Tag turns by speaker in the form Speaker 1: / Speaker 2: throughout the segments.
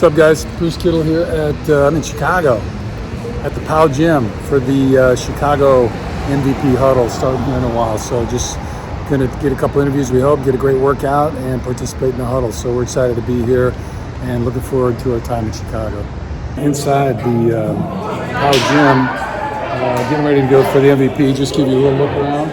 Speaker 1: What's up, guys? Bruce Kittle here I'm in Chicago at the POW Gym for the Chicago MVP Huddle, starting here in a while. So just gonna get a couple interviews, we hope, get a great workout and participate in the huddle. So we're excited to be here and looking forward to our time in Chicago. Inside the POW Gym, getting ready to go for the MVP. Just give you a little look around.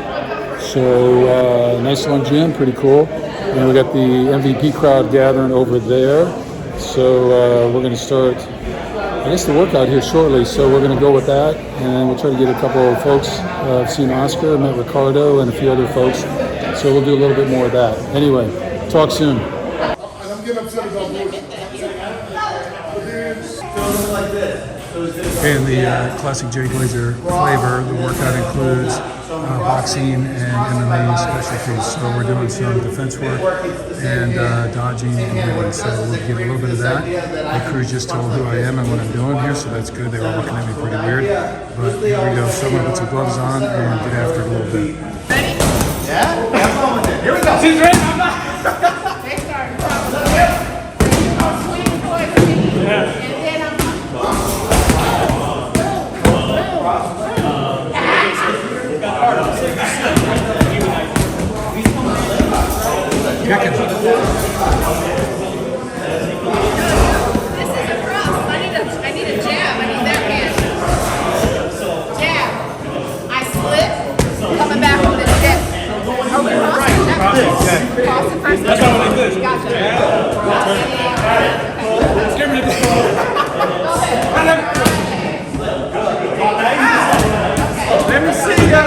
Speaker 1: So nice long gym, pretty cool. And we got the MVP crowd gathering over there. So we're going to start, I guess, the workout here shortly. So we're going to go with that, and we'll try to get a couple of folks. I've seen Oscar, met Ricardo, and a few other folks. So we'll do a little bit more of that. Anyway, talk soon.
Speaker 2: I'm getting upset about bullshit.
Speaker 1: Okay, in the classic Jay Glazer flavor, the workout includes boxing and MMA specialties. So we're doing some defense work and dodging and wheeling. So we'll get a little bit of that. The crew just told who I am and what I'm doing here, so that's good. They were looking at me pretty weird. But here we go. So I'm going to put some gloves on and get after it a little bit.
Speaker 3: Ready?
Speaker 2: Yeah? Yeah, I'm going with it. Here we go.
Speaker 3: She's ready. I'm not. They start. Swing towards me. And then I'm
Speaker 1: Kicking.
Speaker 3: This is a cross. I need a jab. I need that hand. Jab. I slip. Coming back with a jab. Are we crossing? That cross the first. That's how we do this. Gotcha.
Speaker 2: Give me this. Let me see ya.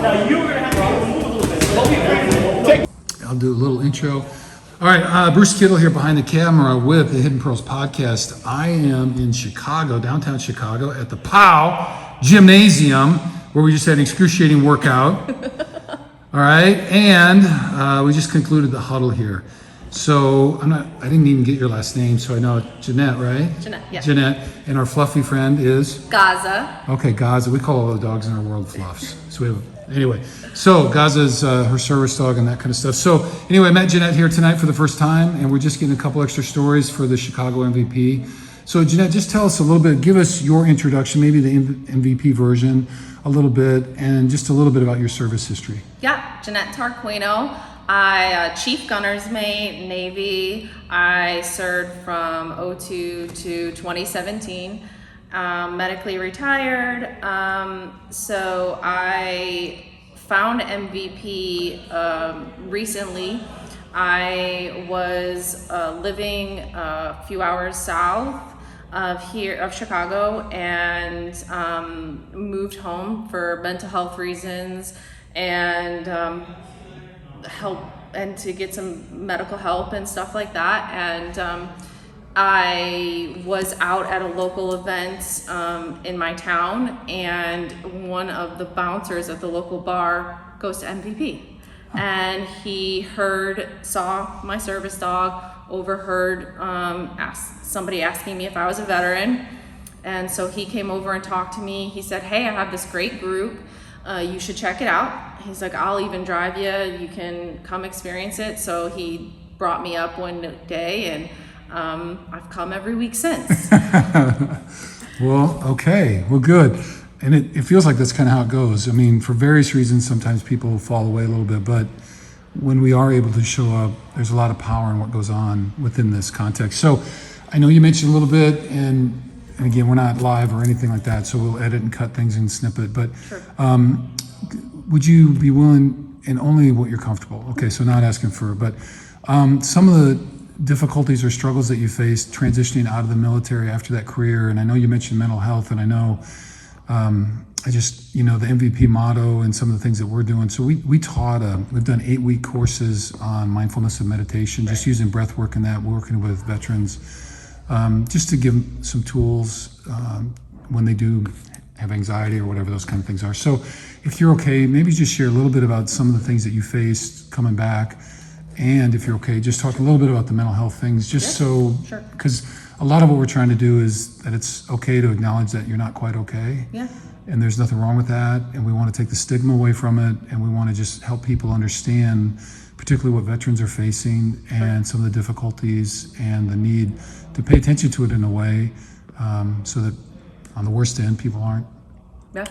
Speaker 2: Now you're going to have to move a little bit.
Speaker 1: I'll do a little intro. All right, Bruce Kittle here behind the camera with the Hidden Pearls podcast. I am in Chicago, downtown Chicago, at the POW Gymnasium, where we just had an excruciating workout. All right, and we just concluded the huddle here. So I didn't even get your last name, so I know it's Jeanette, right?
Speaker 3: Jeanette, yeah.
Speaker 1: Jeanette, and our fluffy friend is?
Speaker 3: Gaza.
Speaker 1: Okay, Gaza. We call all the dogs in our world fluffs. So we have, anyway, so Gaza's her service dog and that kind of stuff. So anyway, I met Jeanette here tonight for the first time, and we're just getting a couple extra stories for the Chicago MVP. So Jeanette, just tell us a little bit, give us your introduction, maybe the MVP version a little bit, and just a little bit about your service history.
Speaker 3: Yeah, Jeanette Tarqueno. I Chief Gunner's Mate, Navy. I served from 2002 to 2017. Medically retired. So I found MVP recently. I was living a few hours south of Chicago, and moved home for mental health reasons and help and to get some medical help and stuff like that. And I was out at a local event in my town, and one of the bouncers at the local bar goes to MVP. And he saw my service dog, overheard somebody asking me if I was a veteran. And so he came over and talked to me. He said, "Hey, I have this great group. You should check it out." He's like, "I'll even drive you. You can come experience it." So he brought me up one day, and I've come every week since.
Speaker 1: Well, okay. Well, good. And it feels like that's kind of how it goes. I mean, for various reasons, sometimes people fall away a little bit, but when we are able to show up, there's a lot of power in what goes on within this context. So I know you mentioned a little bit, and again, we're not live or anything like that, so we'll edit and cut things and snip it, but
Speaker 3: Sure.
Speaker 1: Would you be willing, and only what you're comfortable, okay, so not asking for, but some of the difficulties or struggles that you faced transitioning out of the military after that career, and I know you mentioned mental health, and I know the MVP motto and some of the things that we're doing. So we taught, we've done 8-week courses on mindfulness and meditation, just using breath work and that, working with veterans, just to give them some tools when they do have anxiety or whatever those kind of things are. So if you're okay, maybe just share a little bit about some of the things that you faced coming back. And if you're okay, just talk a little bit about the mental health things, just so, because a lot of what we're trying to do is that it's okay to acknowledge that you're not quite okay.
Speaker 3: Yeah.
Speaker 1: And there's nothing wrong with that. And we want to take the stigma away from it. And we want to just help people understand particularly what veterans are facing and some of the difficulties and the need to pay attention to it in a way so that on the worst end, people aren't,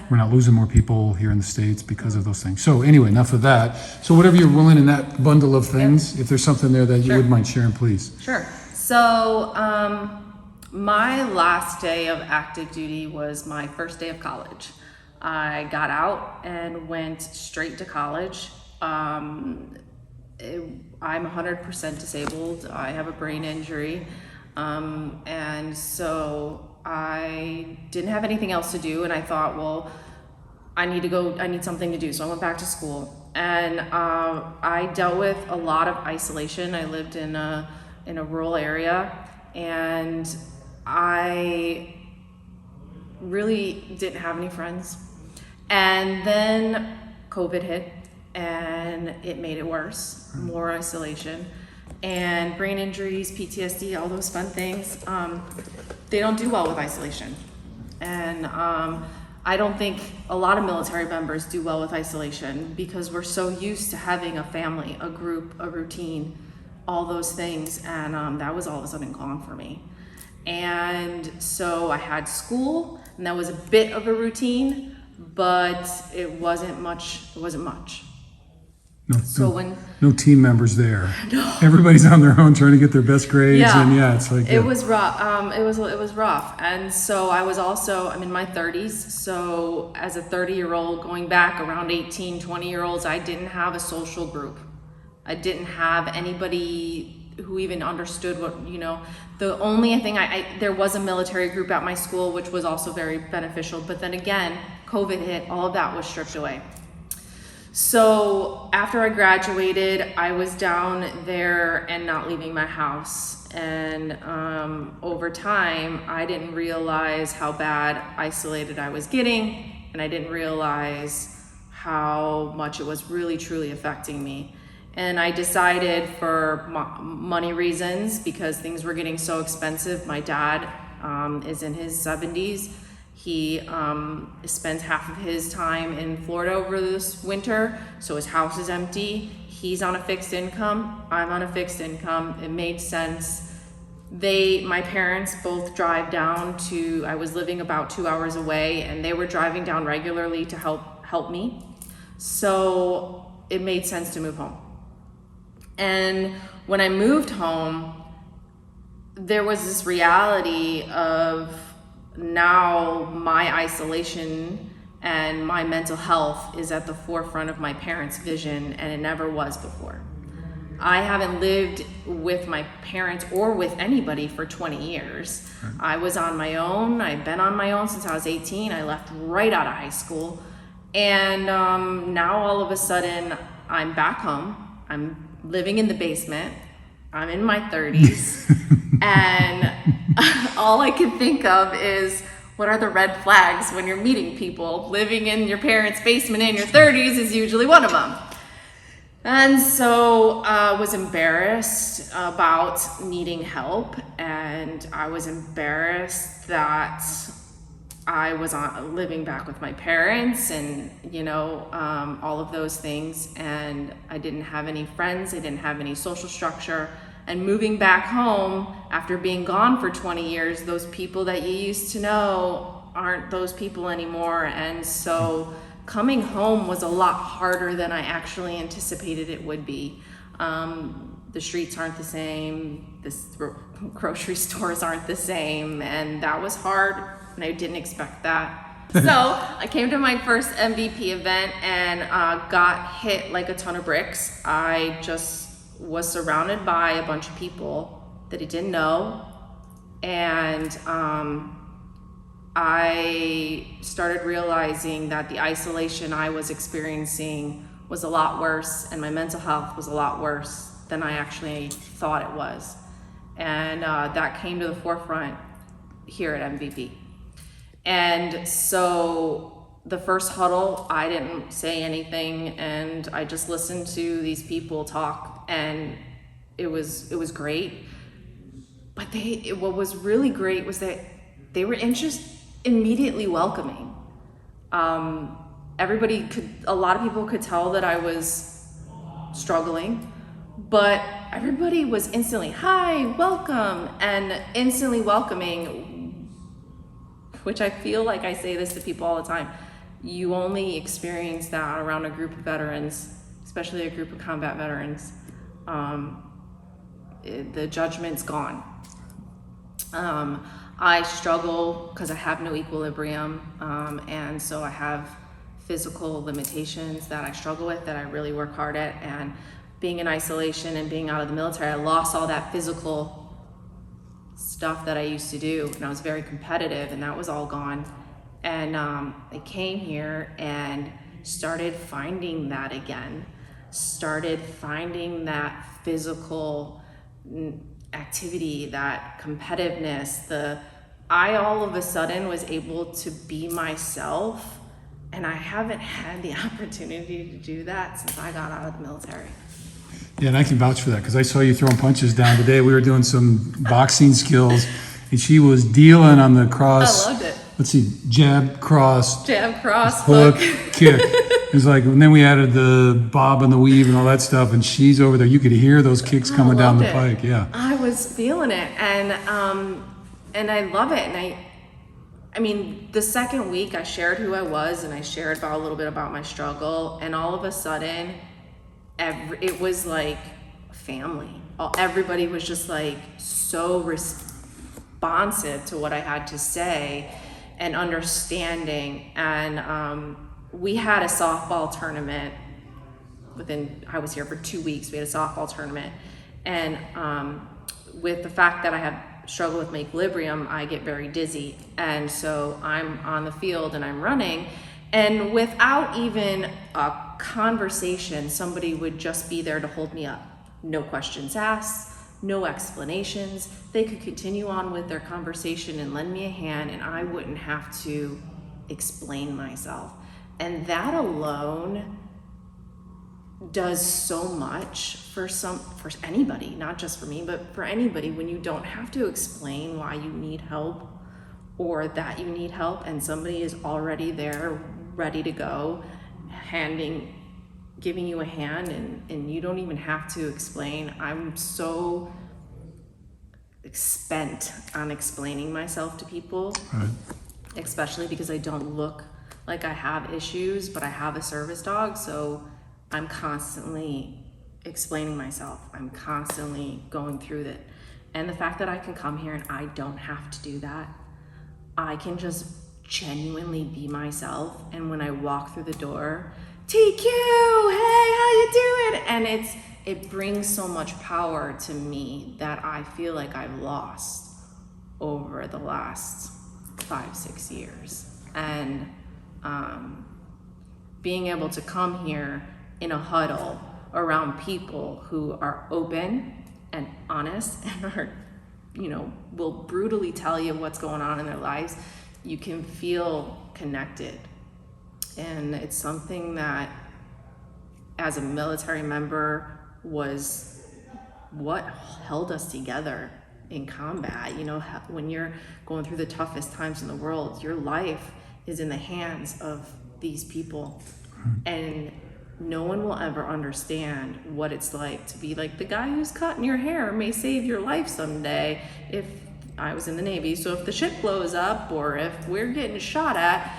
Speaker 1: we're not losing more people here in the States because of those things. So anyway, enough of that. So whatever you're willing in that bundle of things, if there's something there that you wouldn't mind sharing, please.
Speaker 3: Sure. So my last day of active duty was my first day of college. I got out and went straight to college. I'm 100% disabled. I have a brain injury. And so I didn't have anything else to do, and I thought, well, I need something to do. So I went back to school, and I dealt with a lot of isolation. I lived in a rural area, and I really didn't have any friends. And then COVID hit, and it made it worse, more isolation. And brain injuries, PTSD, all those fun things, they don't do well with isolation. And I don't think a lot of military members do well with isolation because we're so used to having a family, a group, a routine, all those things. And that was all of a sudden gone for me. And so I had school, and that was a bit of a routine, but it wasn't much.
Speaker 1: No team members there. No. Everybody's on their own trying to get their best grades, and it's like
Speaker 3: it was rough. It was rough, and so I'm in my 30s. So as a 30-year-old, going back around 18, 20-year-olds, I didn't have a social group. I didn't have anybody who even understood what, the only thing there was a military group at my school, which was also very beneficial. But then again, COVID hit, all of that was stripped away. So after I graduated, I was down there and not leaving my house. And over time, I didn't realize how bad isolated I was getting, and I didn't realize how much it was really, truly affecting me. And I decided, for money reasons, because things were getting so expensive. My dad is in his 70s. He spends half of his time in Florida over this winter, so his house is empty. He's on a fixed income. I'm on a fixed income. It made sense. My parents both drive down to, I was living about 2 hours away, and they were driving down regularly to help me. So it made sense to move home. And when I moved home, there was this reality of, now my isolation and my mental health is at the forefront of my parents' vision, and it never was before. I haven't lived with my parents or with anybody for 20 years. I was on my own. I've been on my own since I was 18. I left right out of high school. And now all of a sudden I'm back home. I'm living in the basement. I'm in my 30s. And all I can think of is, what are the red flags when you're meeting people? Living in your parents' basement in your 30s is usually one of them. And so I was embarrassed about needing help, and I was embarrassed that I was living back with my parents, and all of those things, and I didn't have any friends. I didn't have any social structure. And moving back home after being gone for 20 years, those people that you used to know aren't those people anymore. And so coming home was a lot harder than I actually anticipated it would be. The streets aren't the same, the grocery stores aren't the same, and that was hard, and I didn't expect that. So I came to my first MVP event and got hit like a ton of bricks. I just was surrounded by a bunch of people that I didn't know, and I started realizing that the isolation I was experiencing was a lot worse, and my mental health was a lot worse than I actually thought it was. And that came to the forefront here at MVP. And so the first huddle, I didn't say anything, and I just listened to these people talk, and it was great. But what was really great was that they were just immediately welcoming. A lot of people could tell that I was struggling. but everybody was instantly, hi, welcome, and instantly welcoming, which I feel like I say this to people all the time. You only experience that around a group of veterans, especially a group of combat veterans. The judgment's gone. I struggle because I have no equilibrium, and so I have physical limitations that I struggle with, that I really work hard at. And being in isolation and being out of the military, I lost all that physical stuff that I used to do, and I was very competitive, and that was all gone. And I came here and started finding that again, started finding that physical activity, that competitiveness. I all of a sudden was able to be myself, and I haven't had the opportunity to do that since I got out of the military.
Speaker 1: Yeah, and I can vouch for that because I saw you throwing punches down today. We were doing some boxing skills, and she was dealing on the cross.
Speaker 3: I loved it.
Speaker 1: Let's see, jab, cross,
Speaker 3: Hook.
Speaker 1: kick. It was like, and then we added the bob and the weave and all that stuff, and she's over there. You could hear those kicks coming down the pike. Yeah,
Speaker 3: I was feeling it, and I love it. And I mean, the second week I shared who I was, and I shared about a little bit about my struggle, and all of a sudden, it was like family. Everybody was just like so responsive to what I had to say and understanding. And we had a softball tournament I was here for 2 weeks. We had a softball tournament, and with the fact that I have struggled with my equilibrium, I get very dizzy, and so I'm on the field and I'm running, and without even a conversation, somebody would just be there to hold me up. No questions asked, no explanations. They could continue on with their conversation and lend me a hand, and I wouldn't have to explain myself. And that alone does so much for anybody, not just for me, but for anybody, when you don't have to explain why you need help or that you need help, and somebody is already there ready to go, giving you a hand, and you don't even have to explain. I'm so spent on explaining myself to people,
Speaker 1: right.
Speaker 3: Especially because I don't look like I have issues, but I have a service dog, so I'm constantly explaining myself. I'm constantly going through it. And the fact that I can come here and I don't have to do that, I can just genuinely be myself. And when I walk through the door, TQ, hey, how you doing? And it brings so much power to me that I feel like I've lost over the last 5-6 years. And being able to come here in a huddle around people who are open and honest and are, will brutally tell you what's going on in their lives, you can feel connected. And it's something that, as a military member, was what held us together in combat. When you're going through the toughest times in the world, your life is in the hands of these people, and no one will ever understand what it's like to be like the guy who's cutting your hair may save your life someday. If I was in the Navy, so if the ship blows up or if we're getting shot at,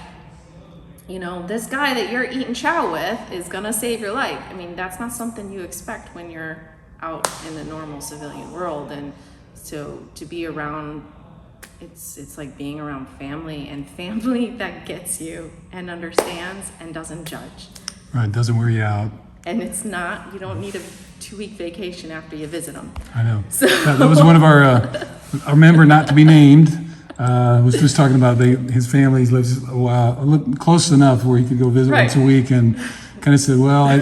Speaker 3: this guy that you're eating chow with is gonna save your life. I mean, that's not something you expect when you're out in the normal civilian world. And so to be around, it's like being around family, and family that gets you and understands and doesn't judge.
Speaker 1: Right, doesn't wear you out.
Speaker 3: And it's not, you don't need a 2-week vacation after you visit them.
Speaker 1: I know. So. That was one of our member, not to be named, was just talking about his family lives close enough where he could go visit once a week, and kind of said, well, I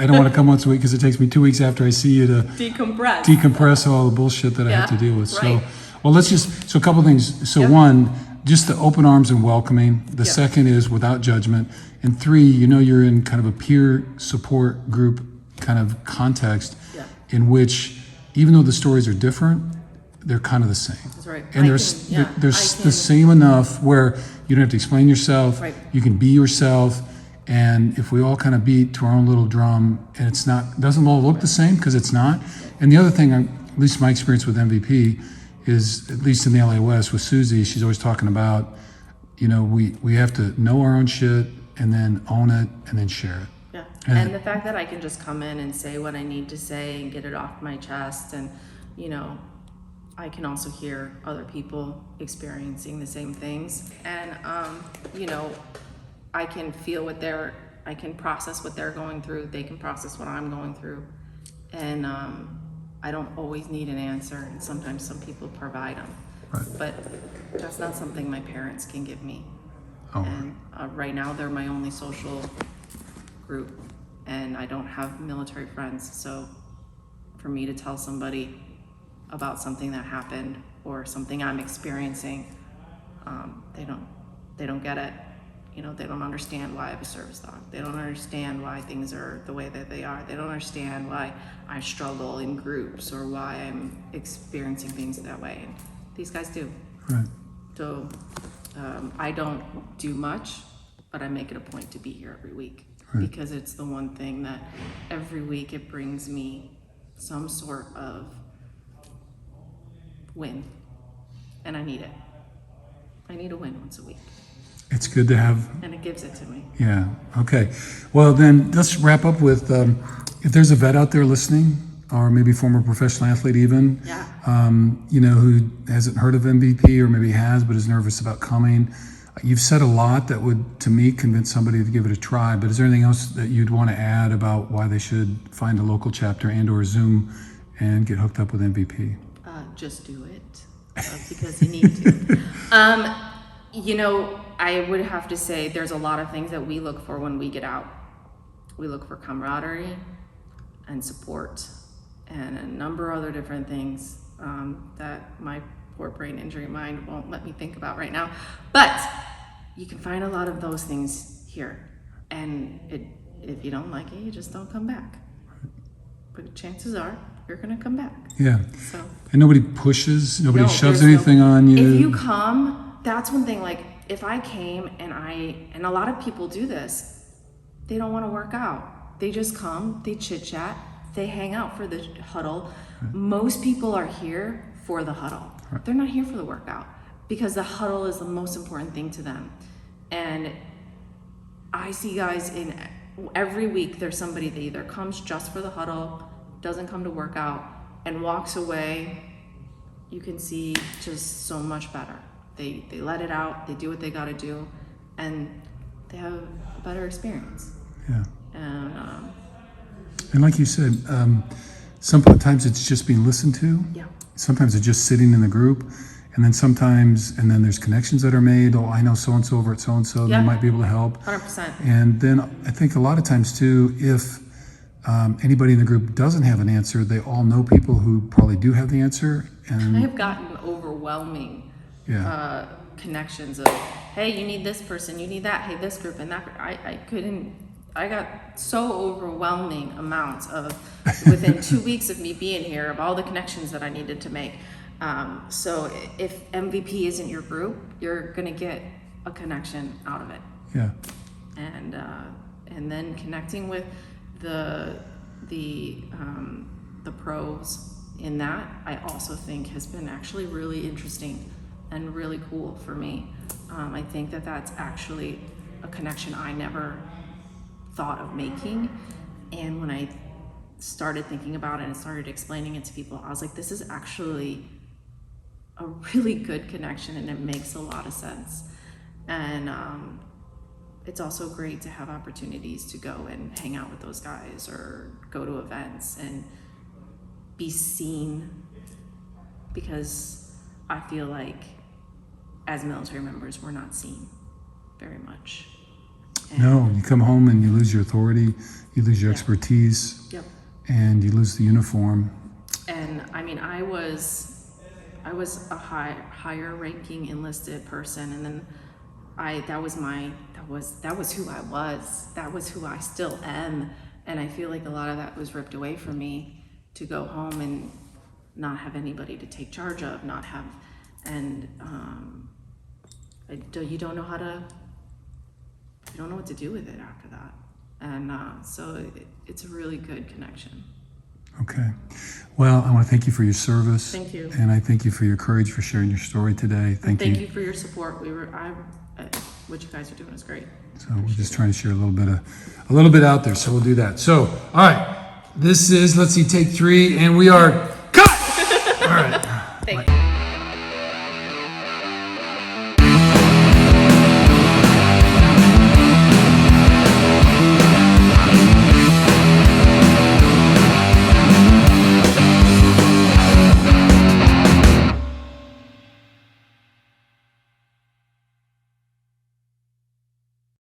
Speaker 1: don't want to come once a week because it takes me 2 weeks after I see you to decompress all the bullshit that I have to deal with.
Speaker 3: Right.
Speaker 1: So a couple of things. So one, just the open arms and welcoming. The second is without judgment. And 3, you're in kind of a peer support group kind of context in which, even though the stories are different, they're kind of the same.
Speaker 3: That's right.
Speaker 1: And they're the same enough where you don't have to explain yourself. Right. You can be yourself. And if we all kind of beat to our own little drum, and it's not, doesn't all look the same, because it's not. And the other thing, at least my experience with MVP is, at least in the LA West with Susie, she's always talking about, you know, we have to know our own shit and then own it and then share it.
Speaker 3: Yeah. And the fact that I can just come in and say what I need to say and get it off my chest, and, you know, I can also hear other people experiencing the same things. And, you know, I can feel I can process what they're going through. They can process what I'm going through. And I don't always need an answer. And sometimes some people provide them.
Speaker 1: Right.
Speaker 3: But that's not something my parents can give me.
Speaker 1: Oh.
Speaker 3: And right now they're my only social group. And I don't have military friends. So for me to tell somebody about something that happened or something I'm experiencing, they don't get it. You know, they don't understand why I have a service dog. They don't understand why things are the way that they are. They don't understand why I struggle in groups or why I'm experiencing things that way. And these guys do.
Speaker 1: Right.
Speaker 3: So I don't do much, but I make it a point to be here every week, because it's the one thing that every week it brings me some sort of win, and I need it. I need a win once a week.
Speaker 1: It's good to have.
Speaker 3: And it gives it to me.
Speaker 1: Yeah. Okay. Well, then let's wrap up with if there's a vet out there listening, or maybe former professional athlete even, you know, who hasn't heard of MVP or maybe has but is nervous about coming. You've said a lot that would, to me, convince somebody to give it a try. But is there anything else that you'd want to add about why they should find a local chapter and/or Zoom and get hooked up with MVP?
Speaker 3: Just do it because you need to. You know, I would have to say there's a lot of things that we look for when we get out. We look for camaraderie and support and a number of other different things that my poor brain injury mind won't let me think about right now. But you can find a lot of those things here. And if you don't like it, you just don't come back. But chances are you're going to come back.
Speaker 1: Yeah.
Speaker 3: So.
Speaker 1: And nobody pushes, nobody shoves
Speaker 3: there's
Speaker 1: anything on you.
Speaker 3: If you come, that's one thing. Like, if I came and a lot of people do this, they don't want to work out. They just come, they chit chat, they hang out for the huddle. Right. Most people are here for the huddle. Right. They're not here for the workout, because the huddle is the most important thing to them. And I see guys in every week, there's somebody that either comes just for the huddle, doesn't come to work out, and walks away. You can see just so much better. They let it out, they do what they got to do, and they have a better experience.
Speaker 1: Yeah.
Speaker 3: And
Speaker 1: like you said, sometimes it's just being listened to.
Speaker 3: Yeah.
Speaker 1: Sometimes it's just sitting in the group, and then there's connections that are made. Oh, I know so-and-so over at so-and-so,
Speaker 3: Yeah.
Speaker 1: They might be able to help.
Speaker 3: 100%.
Speaker 1: And then I think a lot of times too, if anybody in the group doesn't have an answer, they all know people who probably do have the answer. And
Speaker 3: I have gotten overwhelming connections of, hey, you need this person, you need that, hey, this group and that. I got so overwhelming amounts of, within 2 weeks of me being here, of all the connections that I needed to make. So if MVP isn't your group, you're gonna get a connection out of it.
Speaker 1: Yeah.
Speaker 3: And then connecting with the pros in that, I also think has been actually really interesting and really cool for me. I think that that's actually a connection I never thought of making. And when I started thinking about it and started explaining it to people, I was like, this is actually a really good connection, and it makes a lot of sense. And it's also great to have opportunities to go and hang out with those guys or go to events and be seen, because I feel like as military members, we're not seen very much.
Speaker 1: No, you come home and you lose your authority, you lose your expertise, and you lose the uniform. And
Speaker 3: I mean, I was a higher ranking enlisted person, and then that was who I was. That was who I still am. And I feel like a lot of that was ripped away from me to go home and not have anybody to take charge of, not have, and you don't know how to I don't know what to do with it after that. And so it's a really good connection.
Speaker 1: Okay. Well, I want to thank you for your service.
Speaker 3: Thank you.
Speaker 1: And I thank you for your courage for sharing your story today. Thank
Speaker 3: you for your support. What you guys are doing is great.
Speaker 1: So we're just trying to share a little bit out there. So we'll do that. So, all right. This is, let's see, take 3, and we are